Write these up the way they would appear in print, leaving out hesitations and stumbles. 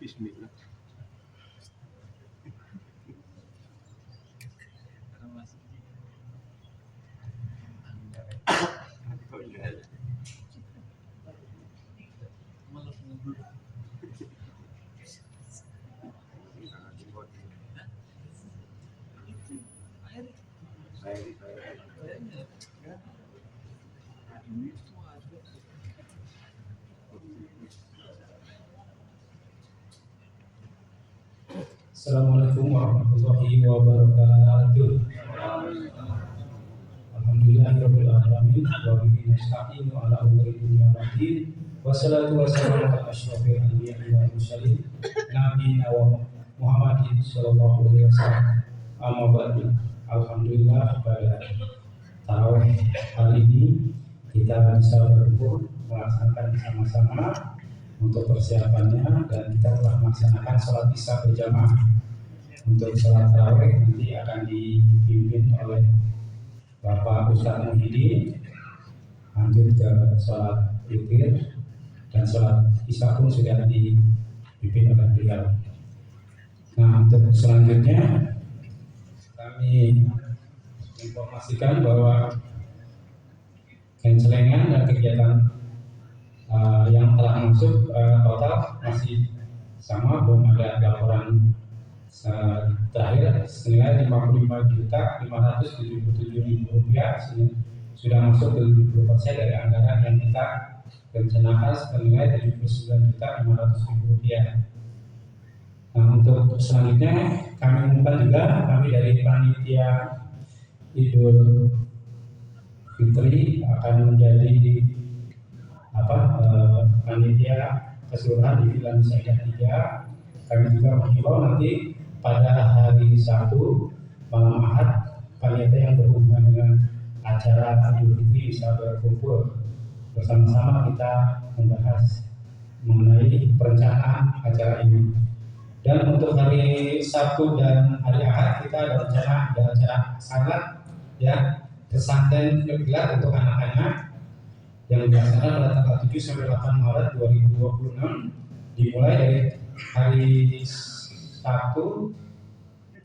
Bismillah. Assalamualaikum warahmatullahi wabarakatuh. Alhamdulillahirabbil alamin wa bihi nasta'inu ala umuri dunya waddin. Wassalatu wassalamu ala asyrofil anbiya'i wal mursalin nabiyina wa Muhammadin sallallahu alaihi wasallam. Amma ba'du. Alhamdulillah pada tarawih kali ini kita bisa berkumpul melaksanakan bersama-sama untuk persiapannya, dan kita telah melaksanakan sholat isya berjamaah. Untuk sholat tarawih nanti akan dipimpin oleh Bapak Ustadz Muhyiddin, lanjut ke sholat witir, dan sholat isya pun sudah dipimpin oleh beliau. Nah, untuk selanjutnya kami informasikan bahwa kencelengan dan kegiatan yang telah masuk total masih sama, belum ada laporan terakhir senilai Rp55.577.000, sudah masuk ke 70% dari anggaran yang kita rencanakan senilai Rp79.500.000. Nah, untuk selanjutnya kami umumkan juga, kami dari panitia Idul Fitri akan menjadi panitia keseluruhan di Villa Nusa Indah 3. Kami juga menghimbau nanti pada hari Sabtu malam Ahad, panitia yang berhubungan dengan acara Idul Fitri bisa berkumpul bersama-sama, kita membahas mengenai perencanaan acara ini. Dan untuk hari Sabtu dan hari Ahad kita ada acara sangat pesantren Qiblat untuk anak-anak yang dilaksanakan pada tanggal 7 sampai 8 Maret 2026, dimulai dari hari Sabtu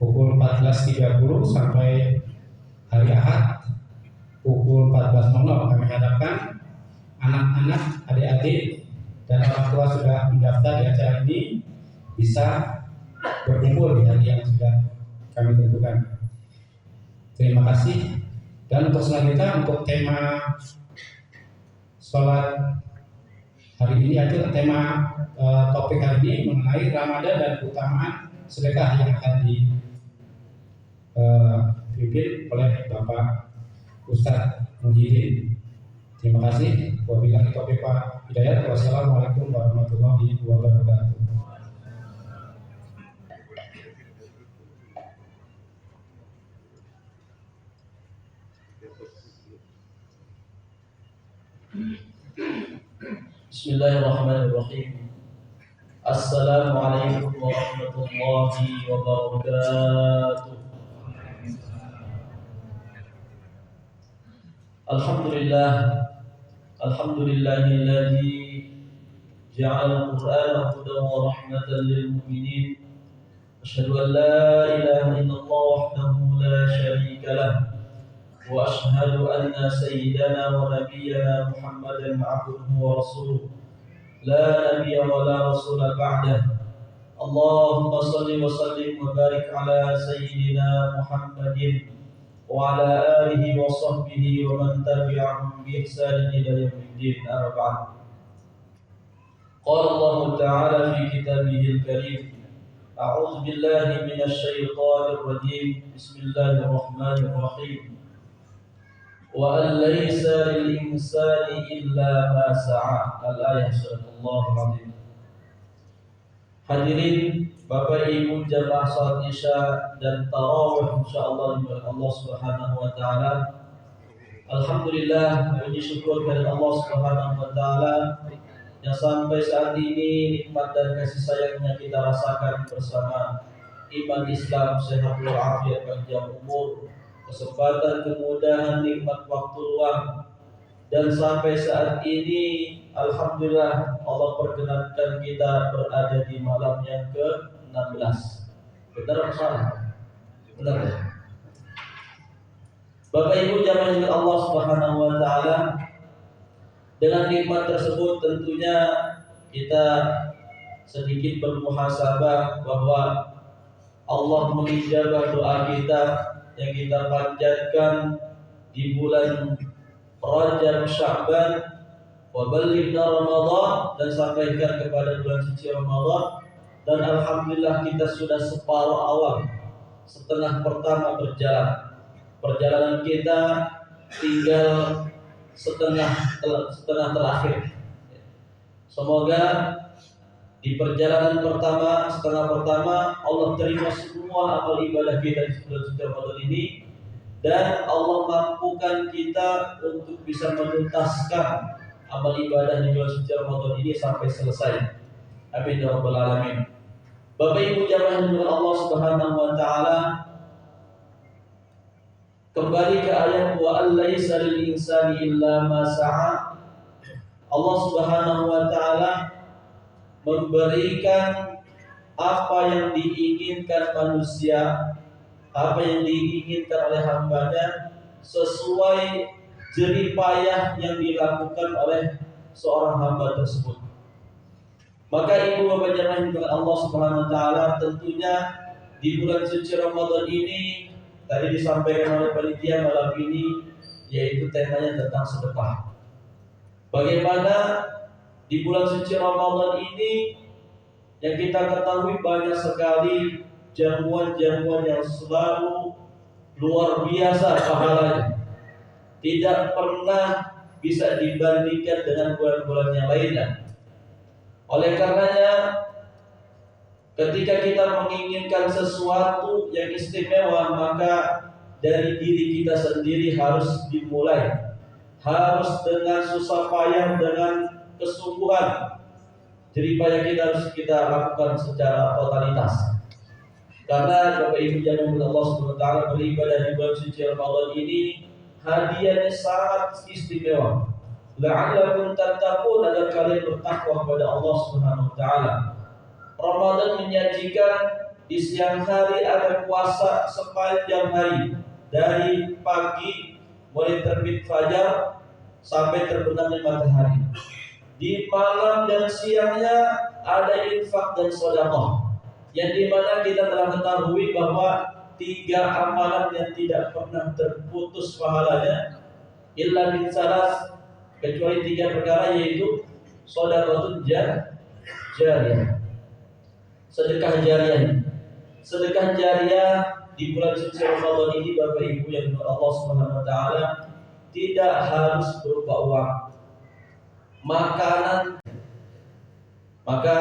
pukul 14.30 sampai hari Ahad pukul 14.00. Kami harapkan anak-anak, adik-adik, dan orang tua sudah mendaftar di acara ini bisa berkumpul di hari yang sudah kami tentukan. Terima kasih. Dan untuk selanjutnya, untuk tema sholat hari ini, aja tema topik hari ini mengenai Ramadan dan keutamaan sedekah yang akan dipimpin oleh Bapak Ustadz Muhyiddin. Terima kasih. Wabillahi taufiq wal hidayah. Wassalamualaikum warahmatullahi wabarakatuh. Bismillahirrahmanirrahim. Assalamualaikum warahmatullahi wabarakatuh. Alhamdulillahilladzi ja'ala al-Qur'ana hudan wa rahmatan lil mu'minin. Asyhadu an la ilaha illallah wahdahu la syarika lah. Wa ashhadu anna sayyidana wa nabiyyana Muhammadan 'abduhu wa rasuluh. La nabiyya wa la rasula ba'dah. Allahumma salli wa sallim wa barik ala sayyidina Muhammadin wa ala alihi wa sahbihi wa man tabi'ahum bi ihsan ila yaumiddin. Amma ba'd. Qala Allah ta'ala fi kitabihil karim. A'udzu billahi minasy syaithanir rajim. Bismillahirrahmanirrahim. Wa an laysa lil insani illa ma sa'a. Al-ayah Sadaqallahul Azim. Hadirin Bapak Ibu jamaah salat Isya dan tarawih insyaallah di Allah Subhanahu wa taala. Alhamdulillah, puji syukur kepada Allah Subhanahu wa taala yang sampai saat ini nikmat dan kasih sayangnya kita rasakan bersama. Iman Islam, sehat walafiat, panjang umur, kesempatan, kemudahan, nikmat waktu luang, dan sampai saat ini alhamdulillah Allah perkenankan kita berada di malam yang ke-16. Benar atau salah? Benar ya? Bapak Ibu jamaah Allah Subhanahu wa taala, dengan nikmat tersebut tentunya kita sedikit bermuhasabah bahwa Allah mengijabah doa kita yang kita panjatkan di bulan Rajab Sya'ban, wa ballighna Ramadan, dan sampaikan kepada bulan suci Ramadan. Dan alhamdulillah kita sudah separuh awal, setengah pertama berjalan. Perjalanan kita tinggal setengah terakhir. Semoga di perjalanan pertama, setengah pertama, Allah terima semua amal ibadah kita di bulan suci Ramadan ini, dan Allah mampukan kita untuk bisa menuntaskan amal ibadah di bulan suci Ramadan ini sampai selesai. Amin ya rabbal alamin. Bapak Ibu jamaah dengan Allah Subhanahu wa taala, kembali ke ayat wa allaisa lil insani illa ma sa'a. Allah Subhanahu wa taala memberikan apa yang diinginkan manusia, apa yang diinginkan oleh hambanya sesuai jerih payah yang dilakukan oleh seorang hamba tersebut. Maka ibu bapak jamaah dengan Allah Subhanahu wa taala, tentunya di bulan suci Ramadan ini tadi disampaikan oleh panitia malam ini, yaitu temanya tentang sedekah. Bagaimana di bulan suci Ramadan ini yang kita ketahui banyak sekali jamuan-jamuan yang selalu luar biasa pahalanya, tidak pernah bisa dibandingkan dengan bulan-bulan yang lainnya. Oleh karenanya, ketika kita menginginkan sesuatu yang istimewa, maka dari diri kita sendiri harus dimulai, harus dengan susah payah, dengan kesungguhan. Jadi payah kita harus kita lakukan secara totalitas. Karena Bapak Ibu jamaah Allah Subhanahu wa taala, beribadah di bulan suci Ramadan ini hadiahnya sangat istimewa. La'allakum tattaqun, agar kalian bertakwa kepada Allah Subhanahu wa taala. Ramadan menyajikan di siang hari ada puasa sepanjang hari, dari pagi mulai terbit fajar sampai terbenamnya matahari. Di malam dan siangnya ada infak dan sedekah, yang dimana kita telah ketahui bahwa 3 amalan yang tidak pernah terputus pahalanya illa min salas, kecuali 3 perkara, yaitu sedekah jariyah, sedekah jariah. Sedekah jariah di bulan suci Ramadan ini Bapak Ibu yang dimuliakan Allah Subhanahu wa taala, tidak harus berupa uang, makanan. Maka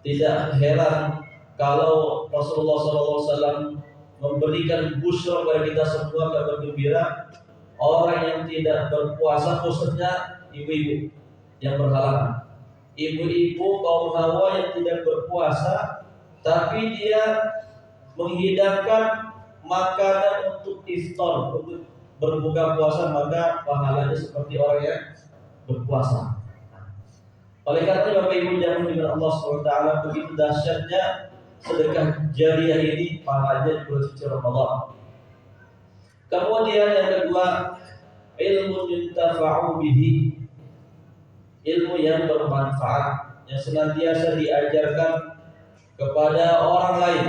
tidak heran kalau Rasulullah SAW memberikan busyra kepada kita semua, kabar gembira, orang yang tidak berpuasa, khususnya ibu-ibu yang berhalangan, ibu-ibu kaum hawa yang tidak berpuasa, tapi dia menghidangkan makanan untuk iftar, untuk berbuka puasa, maka pahalanya seperti orang yang berpuasa. Oleh karena Bapak Ibu jamaah dengan Allah SWT, begitu dahsyatnya sedekah jariah ini pahalanya di bulan suci Ramadan. Kemudian yang kedua, ilmu yuntafa'u bihi, ilmu yang bermanfaat, yang senantiasa diajarkan kepada orang lain,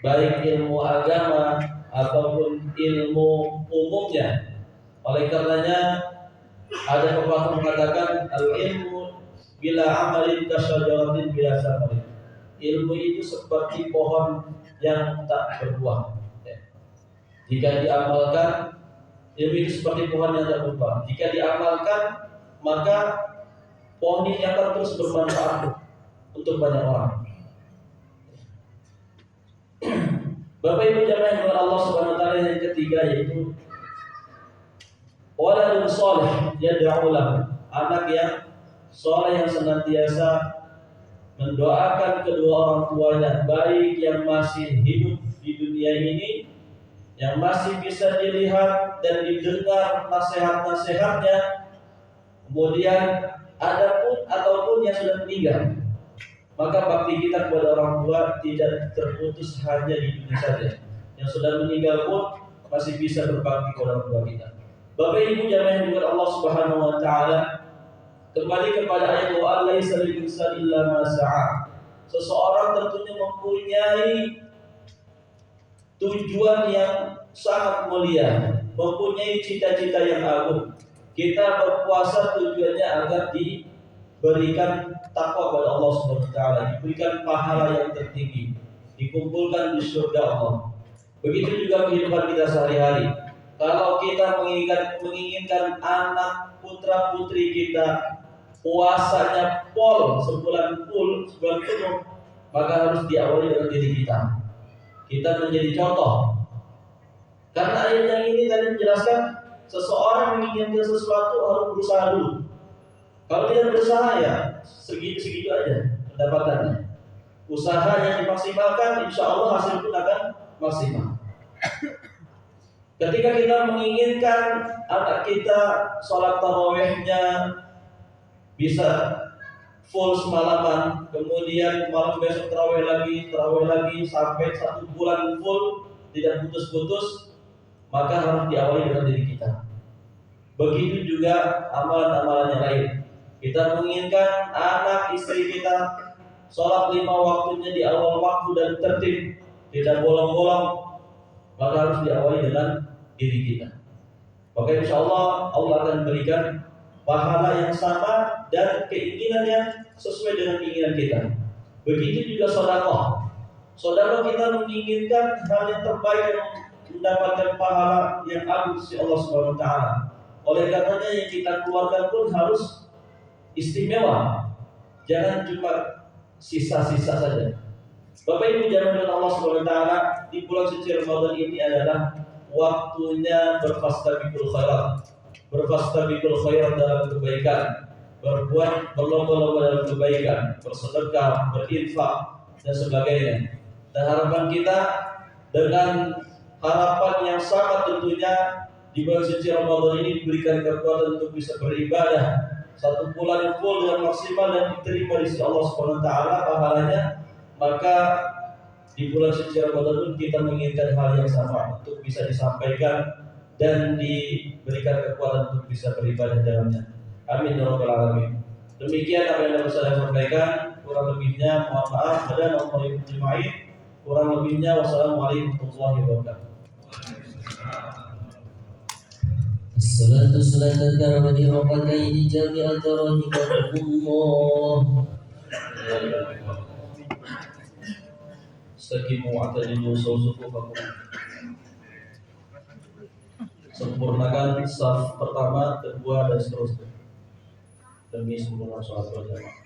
baik ilmu agama ataupun ilmu umumnya. Oleh karenanya ada pepatah mengatakan al-ilmu bila amalin kasyajaratin bila samarin. Ilmu itu seperti pohon yang tak berbuah. Jika diamalkan, ilmu itu seperti pohon yang tak berbuah. Jika diamalkan, maka pohon ini akan terus bermanfaat untuk banyak orang. Bapak Ibu jamaah yang Allah Subhanahu wa taala, yang ketiga yaitu waladun shalih yad'u lahu, anak yang saleh yang senantiasa mendoakan kedua orang tuanya, baik yang masih hidup di dunia ini, yang masih bisa dilihat dan didengar nasihat-nasihatnya, kemudian ataupun yang sudah meninggal, maka bakti kita kepada orang tua tidak terputus hanya di dunia saja. Yang sudah meninggal pun masih bisa berbakti kepada orang tua kita. Bapak Ibu jamaah juga Allah Subhanahu wa taala, kembali kepada ayat wa laisa lil insani illa ma sa'a. Seseorang tentunya mempunyai tujuan yang sangat mulia, mempunyai cita-cita yang agung. Kita berpuasa tujuannya agar diberikan takwa kepada Allah Subhanahu wa taala, diberikan pahala yang tertinggi, dikumpulkan di surga Allah. Begitu juga kehidupan kita sehari-hari. Kalau kita menginginkan anak putra putri kita puasanya sebulan penuh, maka harus diawali dengan diri kita. Kita menjadi contoh. Karena ayat yang ini tadi menjelaskan seseorang menginginkan sesuatu harus berusaha dulu. Kalau tidak berusaha ya segitu aja pendapatannya. Usahanya dimaksimalkan, insya Allah hasil pun akan maksimal. Ketika kita menginginkan anak kita sholat tarawihnya bisa full semalaman, kemudian malam besok tarawih lagi sampai 1 bulan full tidak putus-putus, maka harus diawali dengan diri kita. Begitu juga amalan-amalan yang lain. Kita menginginkan anak istri kita sholat 5 waktunya di awal waktu dan tertib, tidak bolong-bolong, maka harus diawali dengan diri kita. Maka insya Allah akan berikan pahala yang sama dan keinginan yang sesuai dengan keinginan kita. Begitu juga sedekah. Sedekah kita menginginkan hal yang terbaik dan mendapatkan pahala yang agung dari Allah Subhanahu wa taala. Oleh karenanya yang kita keluarkan pun harus istimewa. Jangan cuma sisa-sisa saja. Bapak Ibu jamaah Allah Subhanahu wa taala, di bulan suci Ramadan ini adalah waktunya berfastabiqul khairat dalam kebaikan, berlomba-lomba dalam kebaikan, bersedekah, berinfak dan sebagainya. Dan harapan kita dengan harapan yang sangat tentunya di bulan suci Ramadan ini diberikan kekuatan untuk bisa beribadah 1 bulan yang full dengan maksimal dan diterima di sisi Allah Subhanahu wa taala pahalanya. Maka di bulan suci Ramadan pun kita menginginkan hal yang sama untuk bisa disampaikan dan diberikan kekuatan untuk bisa beribadah dalamnya. Amin ya rabbal alamin. Demikian apa yang dapat saya sampaikan. Kurang lebihnya mohon maaf. Dan Allah jemaah. Kurang lebihnya wassalamualaikum warahmatullahi wabarakatuh. الصلاة صلاة الدعوة ركعتين جامعة رحمكم الله. Istaqimu wa'tadilu sufufakum. Sempurnakan saf pertama, kedua dan seterusnya demi sempurna sholat berjamaah.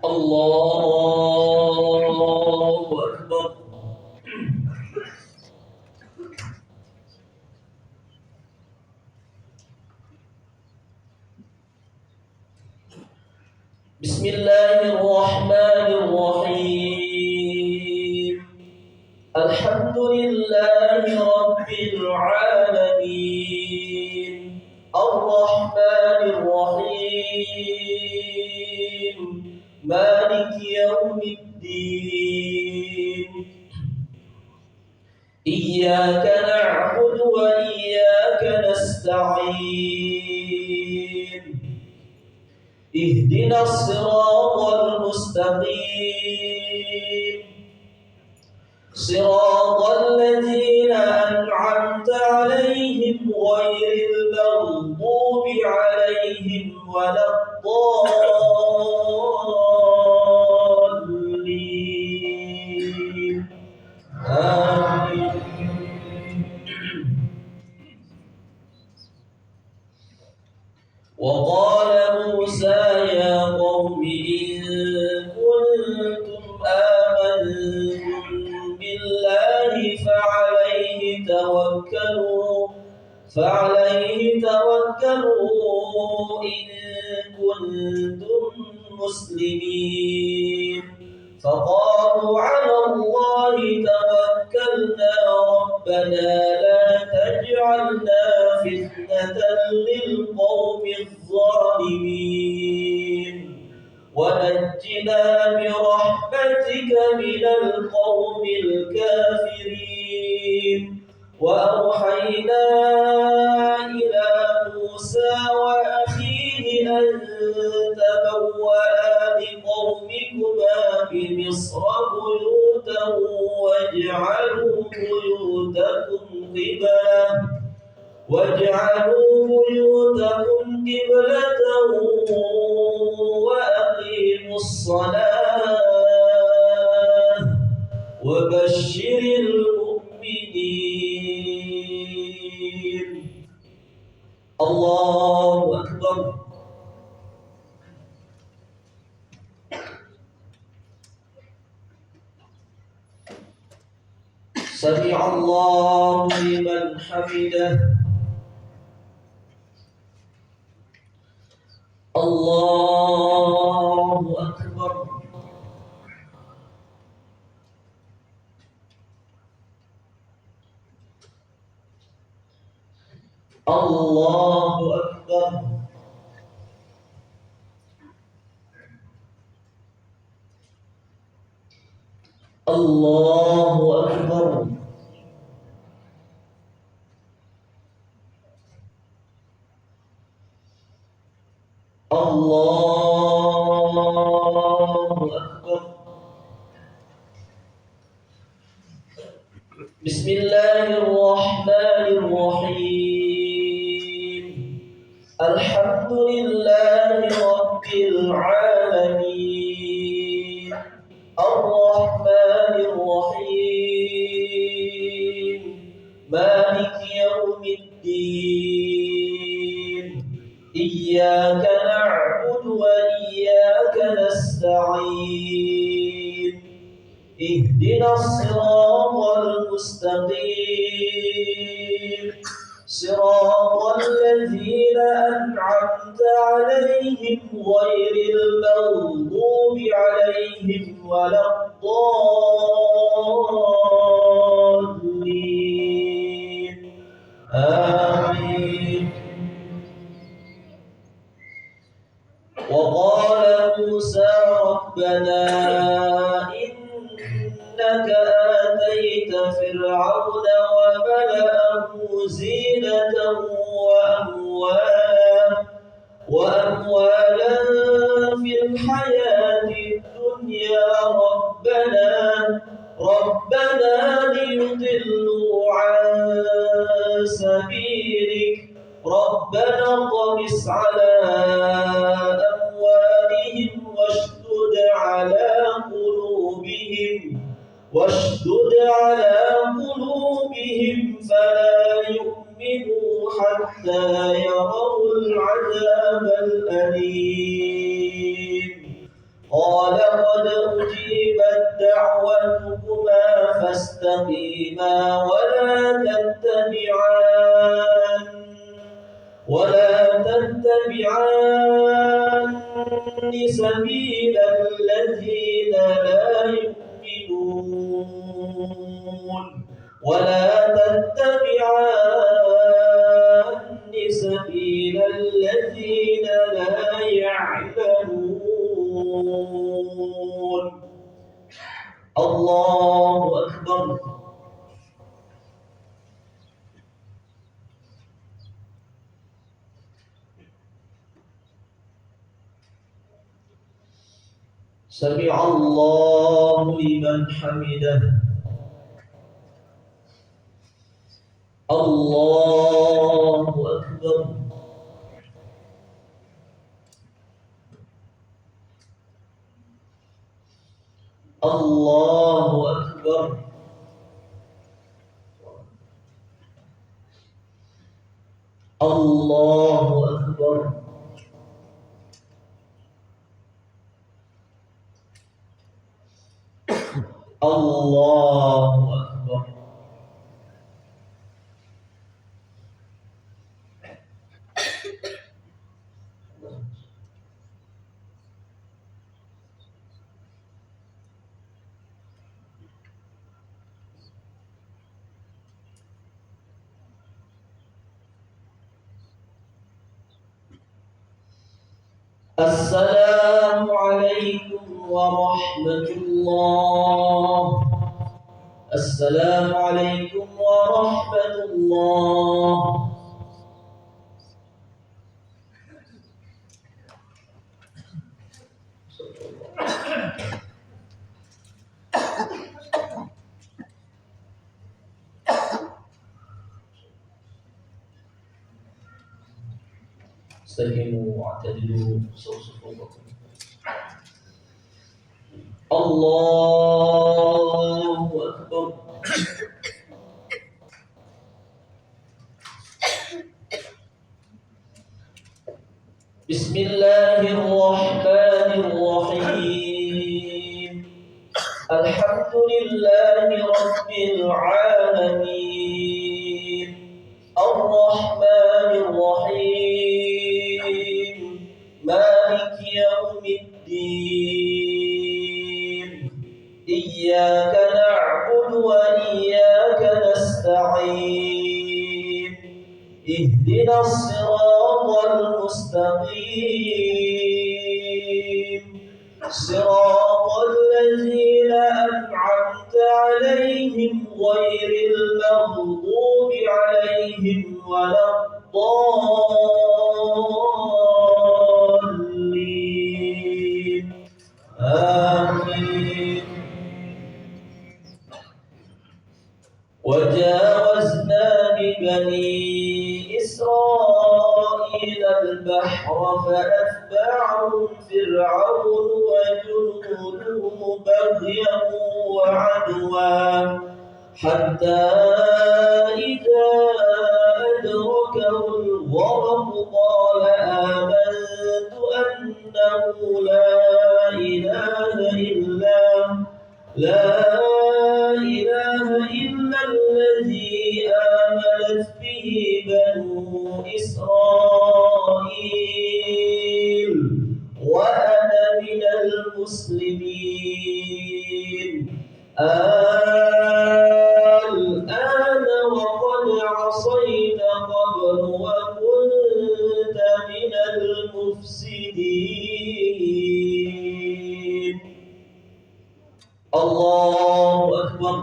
Allahu Akbar. Bismillahirrahmanirrahim. Alhamdulillahi rabbil alamin. Ar-Rahmanir Rahim. Maliki yaumiddin. Iyyaka na'budu wa iyyaka nasta'in. Ihdinas siratal mustaqim. Siratal ladzina an'amta 'alaihim ghairil maghdubi 'alaihim waladdallin. Amin. وقال موسى يا قوم إن كنتم آمنتم بالله فعليه توكلوا إن كنتم مسلمين فقالوا على الله توكلنا ربنا لا تجعلنا فتنة للقوم الظالمين ونجنا برحمتك من القوم الكافرين وأوحينا إلى موسى وأخيه أن تبوأ لقومكما بمصر بيوتا واجعلوا بيوتكم قبلة وأقيموا الصلاة وبشر المؤمنين. الله أكبر. سمع الله لمن حمده. الله أكبر. الله أكبر. الله أكبر. الله أكبر. بسم الله الرحمن الرحيم. الحمد لله رب العالمين الرحمن الرحيم مالك يوم الدين إياك نعبد وإياك نستعين اهدنا الصراط المستقيم صراط الذين أنعمت عليهم غير المغضوب عليهم ولا الضالين آمين. وقال موسى ربنا إنك آتيت فرعون وملأه زينة وأموالا في الحياة الدنيا ربنا ليضلوا عن سبيلك ربنا اطمس على أموالهم واشدد على قلوبهم فلا يؤمنوا حتى يروا العذاب الأليم. قال قد أجيبت دعوتكما فاستقيما ولا تتبعان سبيل الذين لا يؤمنون ولا تتبعان سبيل الذين لا يعلمون. الله أكبر. سمع الله لمن حمده. الله أكبر. الله أكبر. الله أكبر. الله أكبر. السلام عليكم ورحمة الله. السلام عليكم ورحمة الله. استقيموا واعتدلوا صفوفكم. الله أكبر. بسم الله الرحمن الرحيم. الحمد لله رب العالمين. الرحمن الرحيم. مالك يوم الدين. إياك نعبد وإياك نستعين. اهدنا الصراط المستقيم. صراط الذين أنعمت عليهم غير المغضوب عليهم ولا الضالين. آمين. وجاوزنا ببني إسرائيل البحر فأتبعهم فرعون وجنوده بغيا وعدوا حتى إذا أدركه الغرق قال آمنت أنه لا إله إلا الذي آمنت به بنو إسرائيل وأنا من المسلمين. الآن وقد عصيت قبل وكنت من المفسدين. الله أكبر.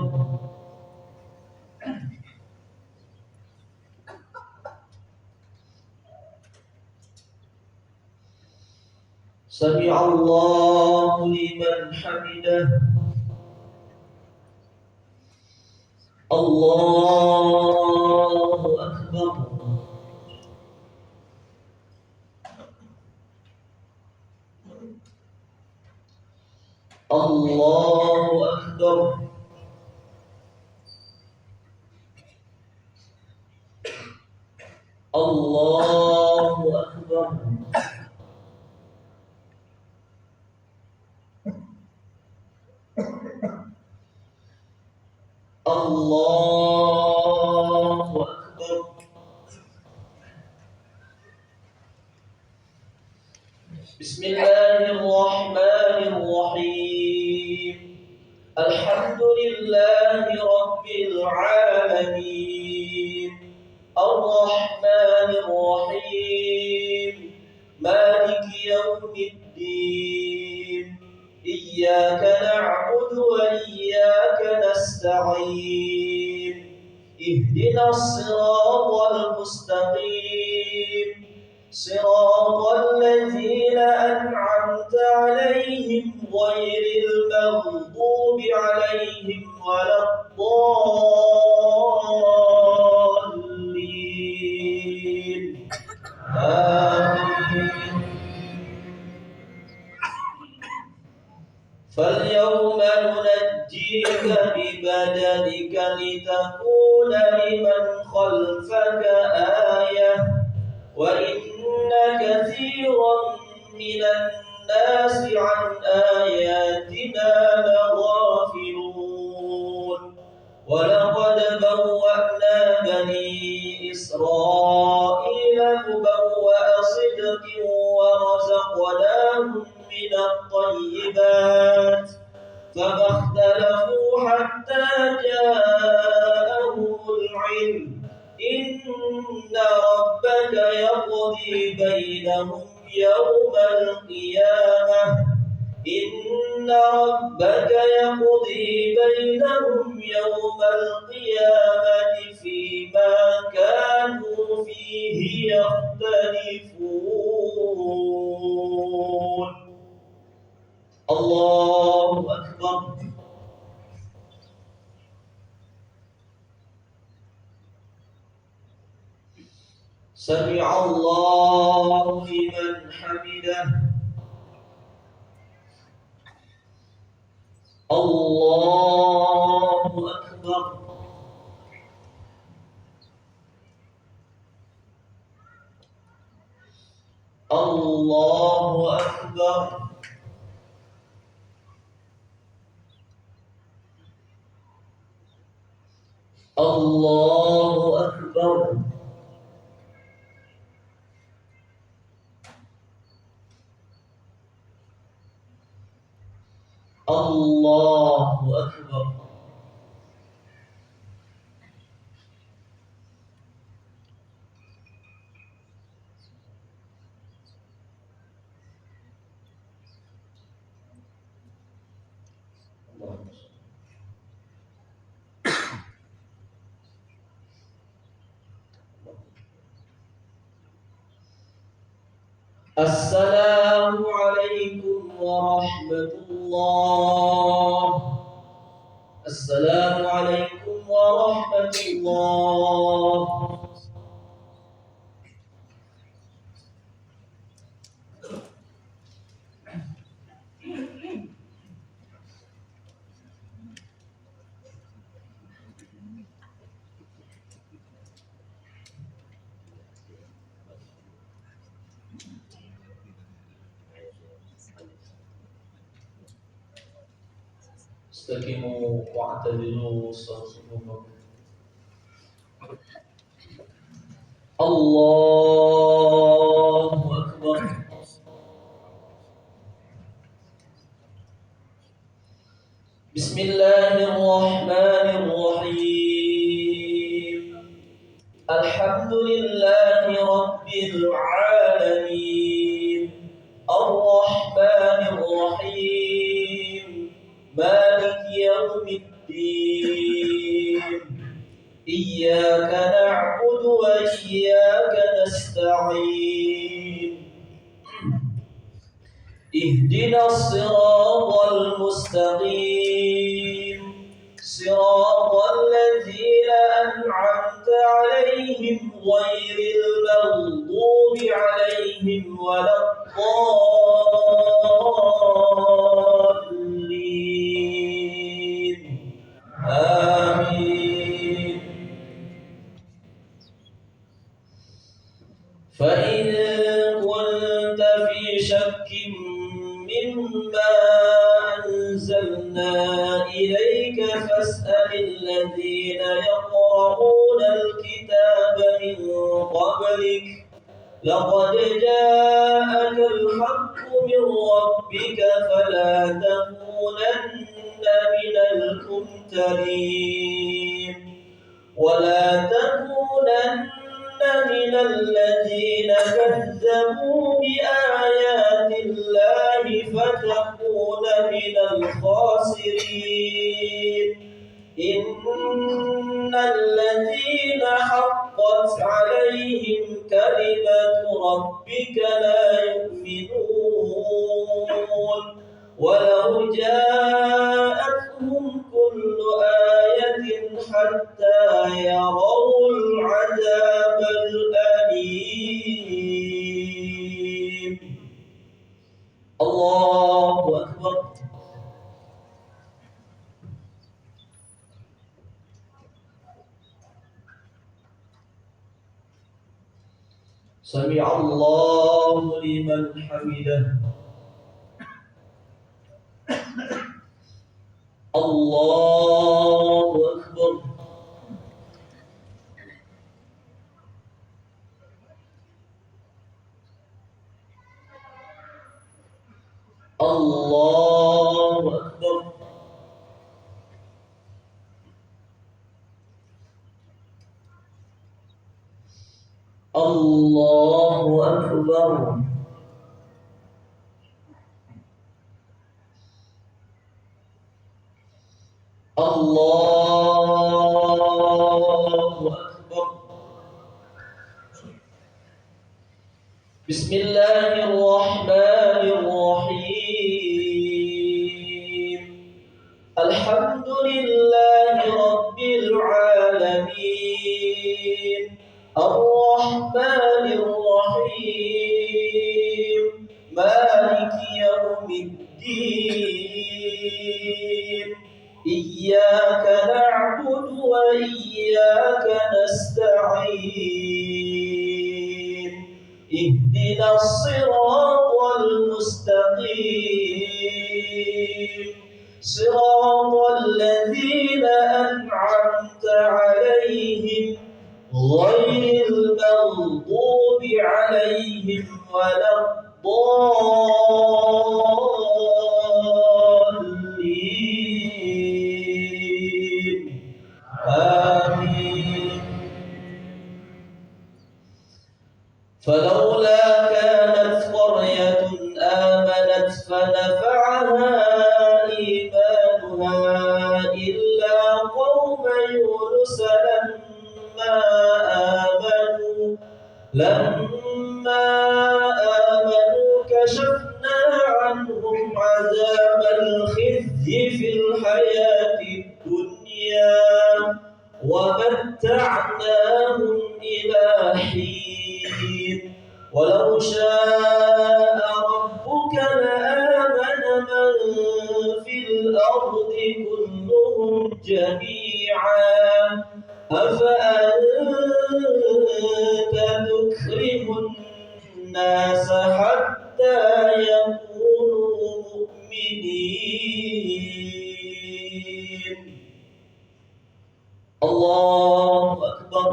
سمع الله لمن حمده. الله أكبر. الله أكبر. الله أكبر. الله أكبر. بسم الله الرحمن الرحيم. الحمد لله رب العالمين. الرحمن الرحيم. مالك يوم الدين. إياك نعبد وإياك نستعين. اهدنا الصراط المستقيم. صراط الذين أنعمت عليهم غير المغضوب عليهم ولا الضالين. آمين. فاليوم ننجيك ببدنك لتكون لمن خلفك آية وإن كثيرا من الناس عن آياتنا لغافلون. ولقد بوأنا بني إسرائيل مبوأ صدق ورزقناهم من الطيبات فما اختلفوا حتى جاءهم العلم. إن ربك يقضي بينهم يوم القيامة إن ربك يقضي بينهم يوم القيامة فيما كانوا فيه يختلفون. الله أكبر. سمع الله لمن حمده. الله أكبر. الله أكبر. الله أكبر. الله أكبر. السلام عليكم ورحمة الله. السلام عليكم ورحمة الله. استقيموا واعتدلوا صفوفكم. الله أكبر. بسم الله الرحمن الرحيم. الحمد لله رب العالمين الرحمن الرحيم مالك يوم الدين إياك نعبد وإياك نستعين اهدنا الصراط المستقيم صراط الذين أنعمت عليهم غير المغضوب عليهم ولا الضالين آمين. فإن كنت في شك مما أنزلنا إليك فاسأل الذين يقرؤون الكتاب من قبلك لقد جاءك الحق من ربك فلا تكونن من الممترين ولا تكونن من الذين كذبوا بآيات الله فتكون من الخاسرين. إن الذين حقت عليهم كلمة ربك لا يؤمنون ولو جاءتهم كل آية حتى يروا العذاب الأليم. الله أكبر. سمع الله لمن حمده. الله أكبر. الله أكبر. الله أكبر. الله أكبر. بسم الله الرحمن الرحيم. الحمد لله رب العالمين الرحمن الرحيم مالك يوم الدين إياك نعبد وإياك نستعين اهدنا الصراط المستقيم صراط الذين أنعمت عليهم غير المغضوب عليهم ولا الضالين آمين. فلولا كانت قرية آمنت فنفعها إيمانها إلا قوم يونس لما آمنوا كشفنا عنهم عذاب الخزي في الحياة الدنيا ومتعناهم إلى حين ولو شاء ربك لآمن من في الأرض كلهم جميعا أفأنت تكره الناس حتى يكونوا مؤمنين. الله أكبر.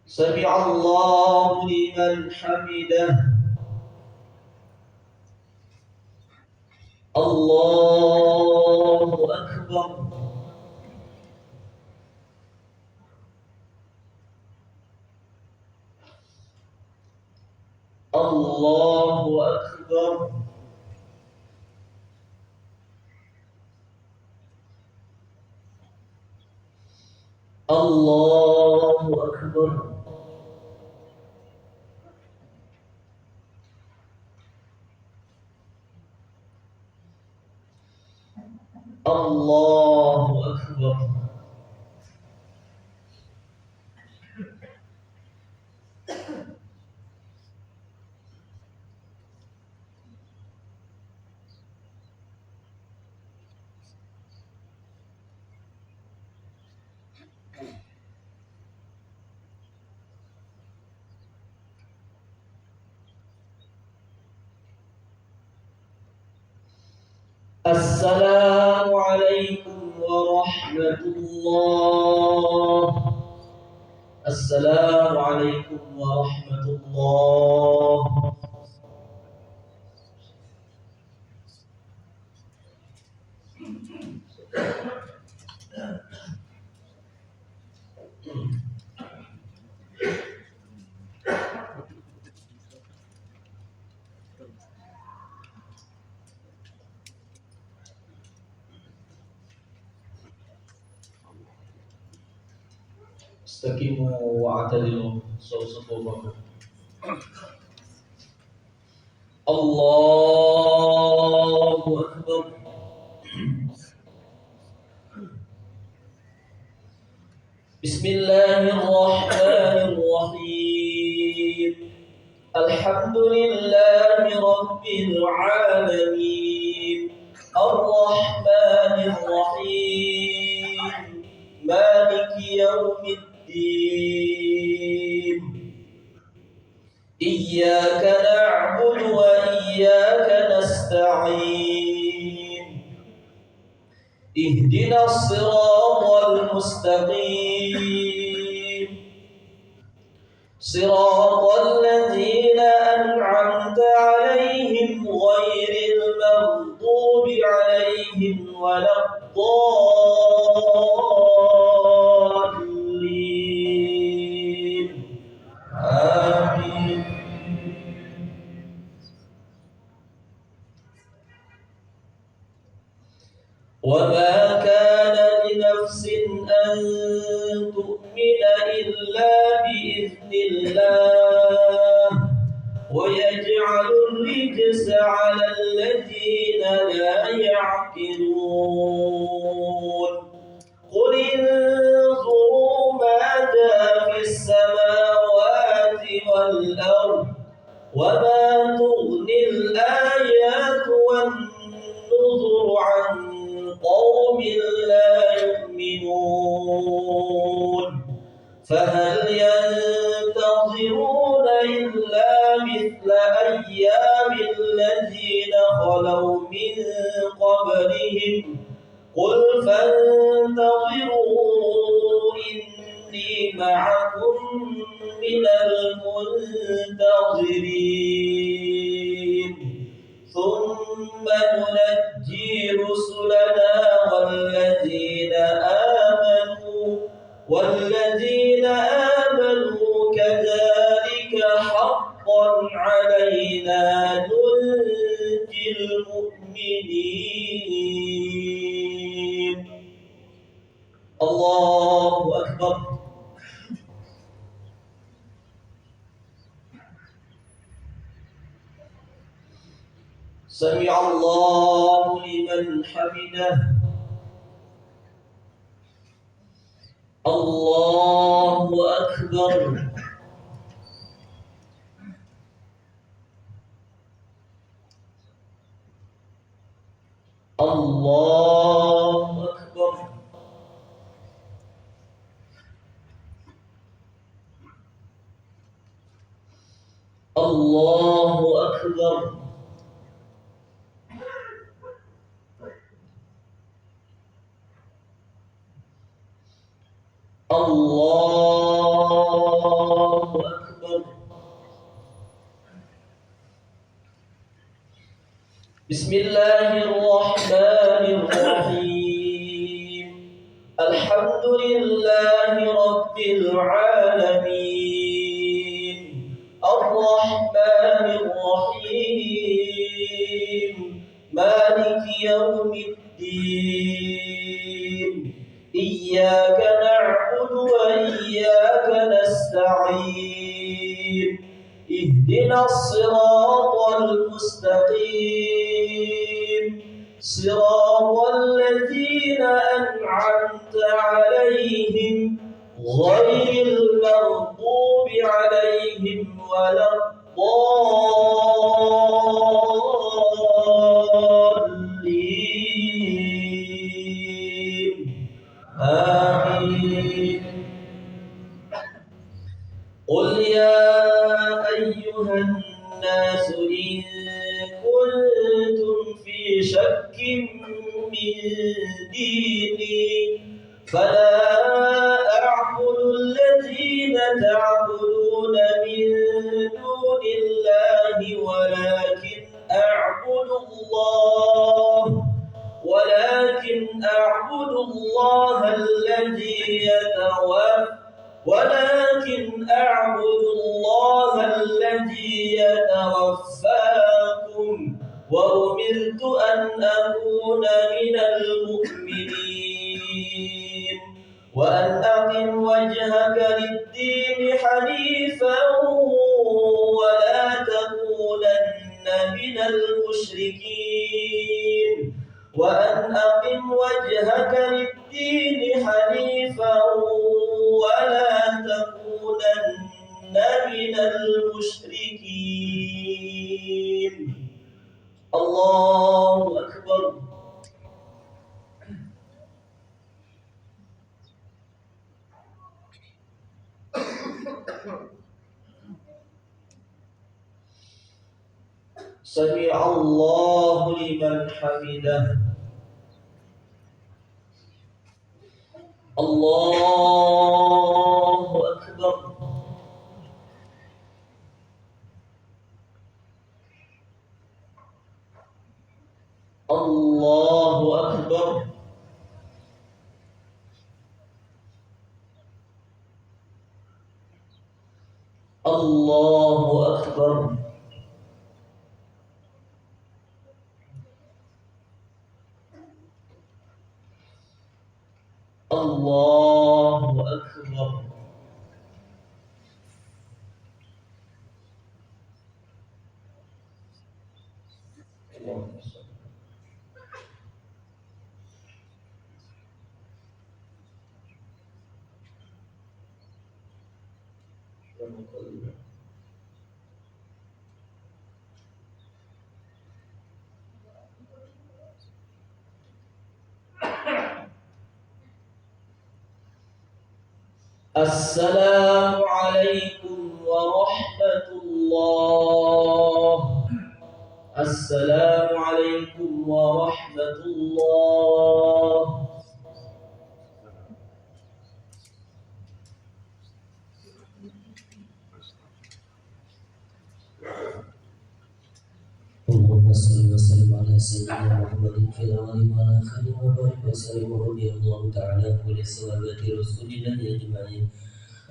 سمع الله لمن حمده. الله أكبر. الله أكبر. الله أكبر. الله أكبر. السلام عليكم ورحمة الله. السلام عليكم ورحمة الله. استقيموا واعتدلوا صفوفكم. الله أكبر. بسم الله الرحمن الرحيم. الحمد لله رب العالمين الرحمن الرحيم مالك يوم الدين إياك نعبد وإياك نستعين اهدنا الصراط المستقيم صراط الذين أنعمت عليهم غير المغضوب عليهم ولا الضالين آمين. الله ويجعل الرجس على الذين لا يعقلون قل انظروا ماذا في السماوات والأرض وما تغني الآيات والنذر عن قوم لا يؤمنون فهل ينتظرون إلا مثل أيام الذين خلوا من قبلهم قل فانتظروا إني معكم من المنتظرين ثم ننجي رسلنا والذين آمنوا كذلك حقا علينا ننجي المؤمنين الله أكبر سمع الله لمن حمده الله أكبر الله أكبر الله أكبر الله أكبر بسم الله الرحمن الرحيم الحمد لله رب العالمين الرحمن الرحيم مالك يوم الدين إياك نعبد وإياك نستعين اهدنا الصراط المستقيم صراط الذين أنعمت عليهم غير المغضوب عليهم ولا الضالين آمين قل يا أيها الناس إن كنتم في شك من ديني فلا أعبد الذين تعبدون من دون الله ولكن أعبد الله الذي يتوفاكم وأمرت أن أكون من المؤمنين وأن أقم وجهك للدين حنيفا ولا تكونن من المشركين وأن أقم وجهك للدين حنيفا ولا تكونن من المشركين الله أكبر سمع الله لمن حمده الله أكبر الله أكبر الله أكبر الله أكبر وقلبه. السلام عليكم ورحمة الله. السلام عليكم ورحمة الله. اللهم صل وسلم على سيدنا محمد في الأول والآخر وبارك وسلم ورضي الله تعالى عن كل صحابة رسول الله أجمعين.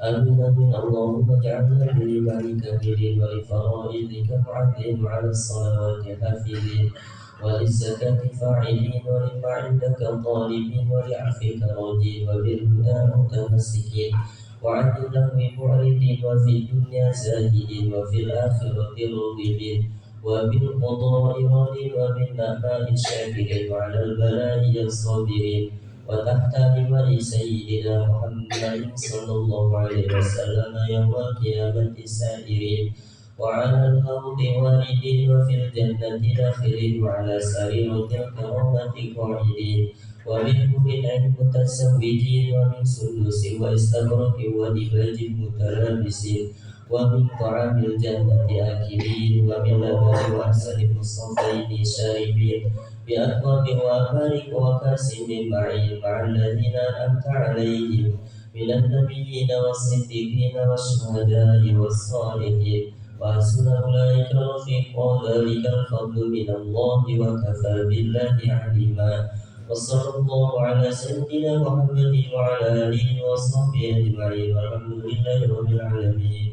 آمين آمين. اللهم اجعلنا من عبادك كاملين ولفرائضك معدين على الصلوات حافظين وللزكاة فاعلين ولما عندك طالبين ولعفوك راجين وبالهدى متمسكين وعن اللغو معرضين وفي الدنيا زاهدين وفي الآخرة راغبين وبالقضاء راضين وبالنعماء شاكرين وعلى البلاء الصابرين وتحت لواء سيدنا محمد صلى الله عليه وسلم يوم القيامة سائرين وعلى الأرض والدين وفي الجنة داخلين وعلى سريرة الكرامة قاعدين ومنهم العلم متزوجين ومن سدس واستبرق ودباج متلابسين ومن طعام الجنة آكلين ومن لبن وأحسن الصفين شاربين بأكواب وأبارك وكأس من معين مع الذين أنعمت عليهم من النبيين والصديقين والشهداء والصالحين وحسن أولئك رفيقا ذلك الفضل من الله وكفى بالله عليما. وصلى الله على سيدنا محمد وعلى آله وصحبه أجمعين والحمد لله رب العالمين.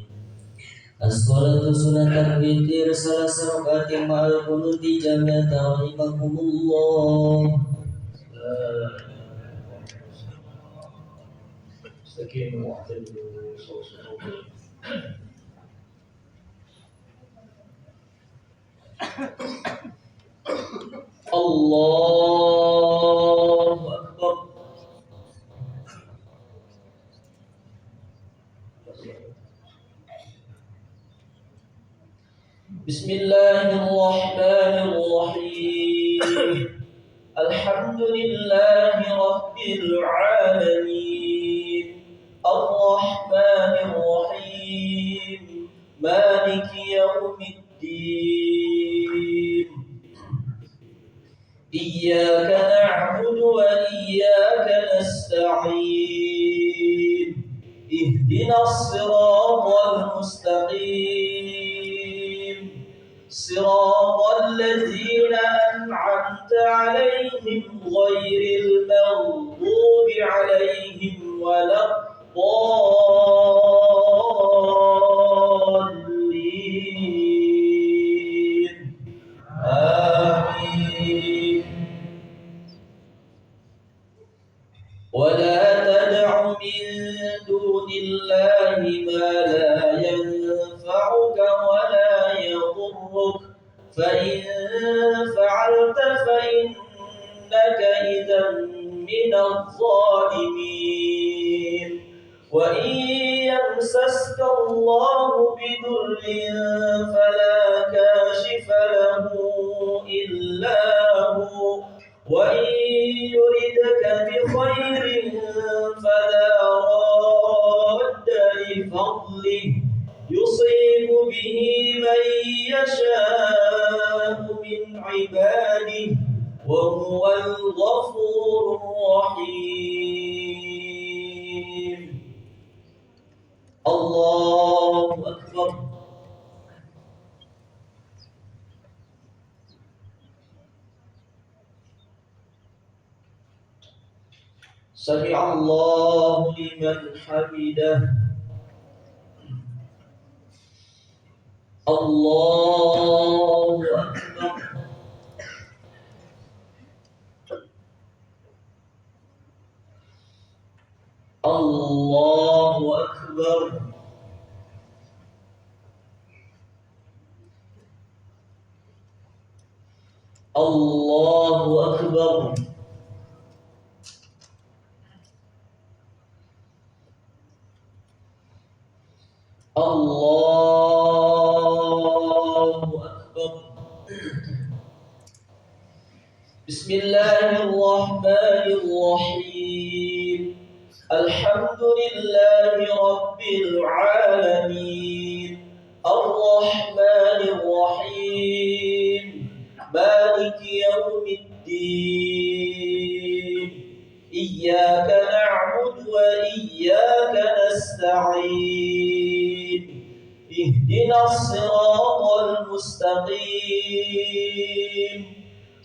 الصلاة سنة الوتر ثلاث ركعات مع القنوت جميعا رحمكم الله. استقيموا واعتدلوا صوصوا. الله أكبر. بسم الله الرحمن الرحيم. الحمد لله رب العالمين الرحمن الرحيم مالك يوم الدين. إياك نعبد وإياك نستعين. اهدنا الصراط المستقيم صراط الذين أنعمت عليهم غير المغضوب عليهم ولا الضالين. آمين. ولا تدع من دون الله ما لا ينفعك ولا يضرك فإن فعلت فإنك إذا من الظالمين. وإن يمسسك الله بضر فلا كاشف له إلا هو وإن يردك بخير فلا راد لفضله يصيب به من يشاء من عباده وهو الغفور الرحيم. الله أكبر. سمع الله لمن حمده. الله أكبر. الله أكبر. الله أكبر. الله بسم الله الرحمن الرحيم الحمد لله رب العالمين الرحمن الرحيم مالك يوم الدين إياك نعبد وإياك نستعين اهدنا الصراط المستقيم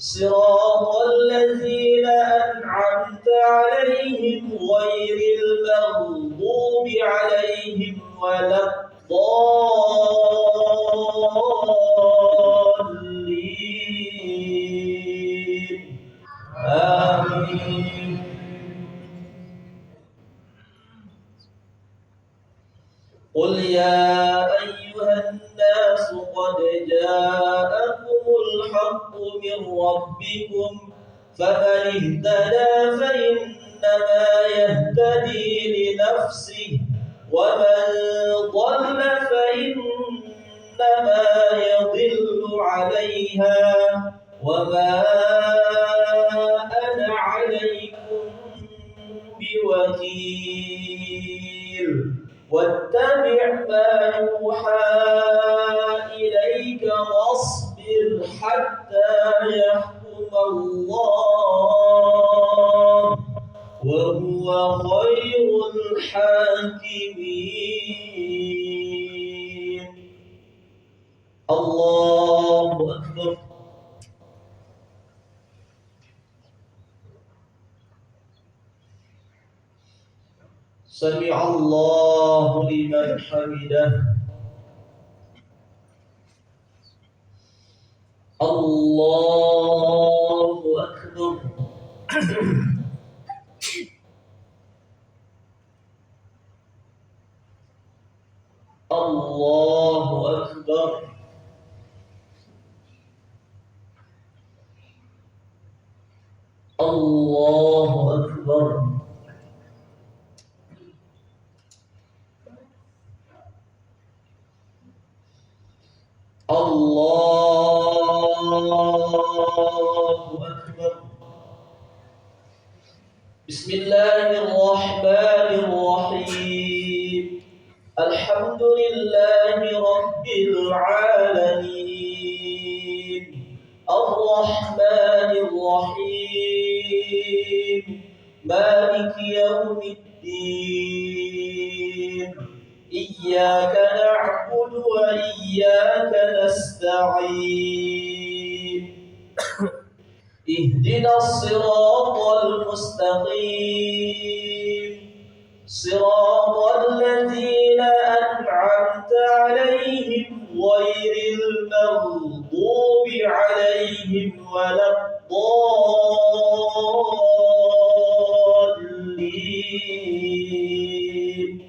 صراط الذين أنعمت عليهم غير المغضوب عليهم ولا الضالين آمين. قل يا أيها الناس قد جاءكم الحق من ربكم فمن اهتدى فإنما يهتدي لنفسه ومن ضل فإنما يضل عليها وما أنا عليكم بوكيل واتبع ما يوحى إليك واصبر حتى يحكم الله وهو خير الحاكمين. الله أكبر. سمع الله لمن حمده. الله أكبر. الله أكبر. الله أكبر. الله أكبر. بسم الله الرحمن الرحيم الحمد لله رب العالمين الرحمن الرحيم مالك يوم الدين إياك نعبد وإياك نستعين اهدنا الصراط المستقيم صراط الذين أنعمت عليهم غير المغضوب عليهم ولا الضالين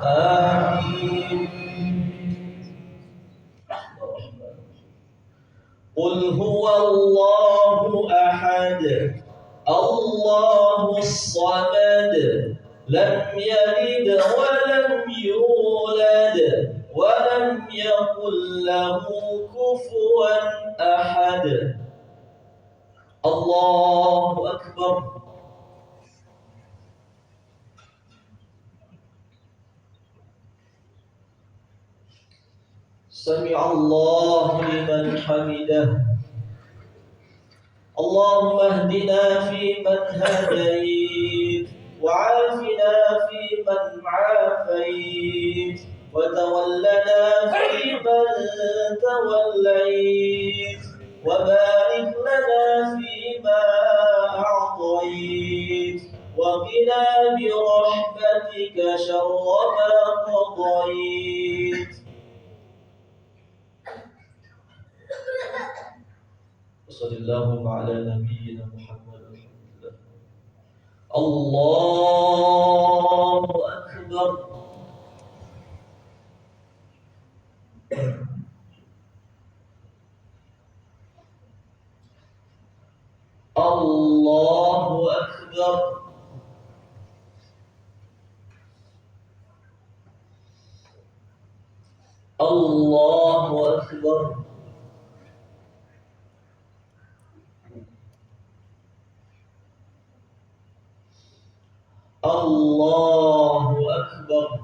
آمين. قل هو الله أحد الله الصمد لم يلد ولم يولد ولم يكن له كفوا أحد. الله أكبر. سمع الله لمن حمده. اللهم اهدنا فيمن هديت وعافنا فيمن عافيت وتولنا فيمن توليت وبارك لنا فيما أعطيت وقنا برحمتك شر ما قضيت. وصلى اللهم على نبينا محمد. الحمد لله. الله أكبر. الله أكبر. الله أكبر. الله أكبر.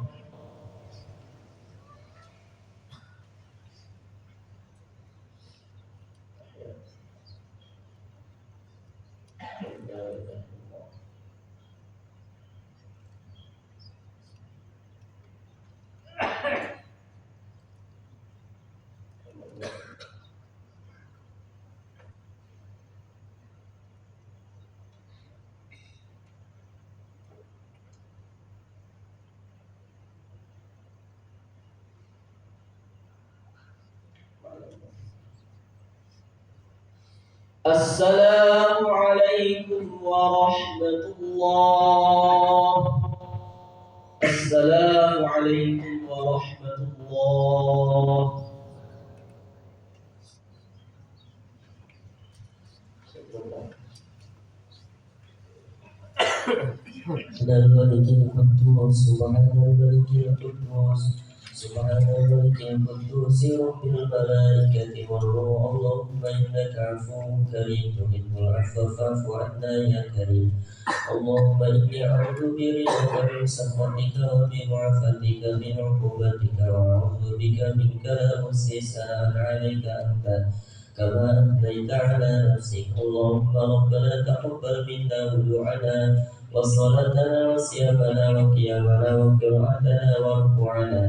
السلام عليكم ورحمة الله. السلام عليكم ورحمة الله. Dan balikin kudus, subhanallah balikin kudus, subhanallah balikin kudus, rabbil malaikati war ruh. Allahumma innaka afuwwun karim tuhibbul afwa fa'fu anna ya karim. Allahumma inni a'udzu biridaka min sakhatika wa bi mu'afatika min 'uqubatika wa a'udzu bika minka la uhsi sana'an 'alaika anta kama athnayta 'ala nafsik. Allahumma rabbana taqabbal minna wudu'ana وصلاتنا وصيامنا وقيامنا وقراءتنا وركوعنا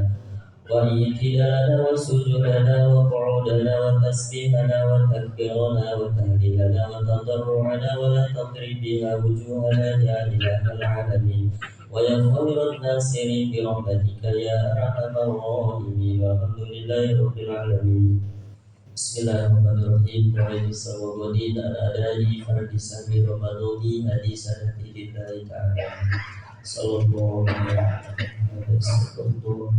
واعتدالنا وسجودنا وقعودنا وتسبيحنا وتكبيرنا وتهليلنا وتضرعنا ولا تضرب بها وجوهنا يا إله العالمين ويا خير الناصرين برحمتك يا أرحم الراحمين والحمد لله رب العالمين. Bismillahirrahmanirrahim. Wa sawabudin al-adai fardi sami ramaduni hadisan lillahi ta'ala sallallahu alaihi wa sallam.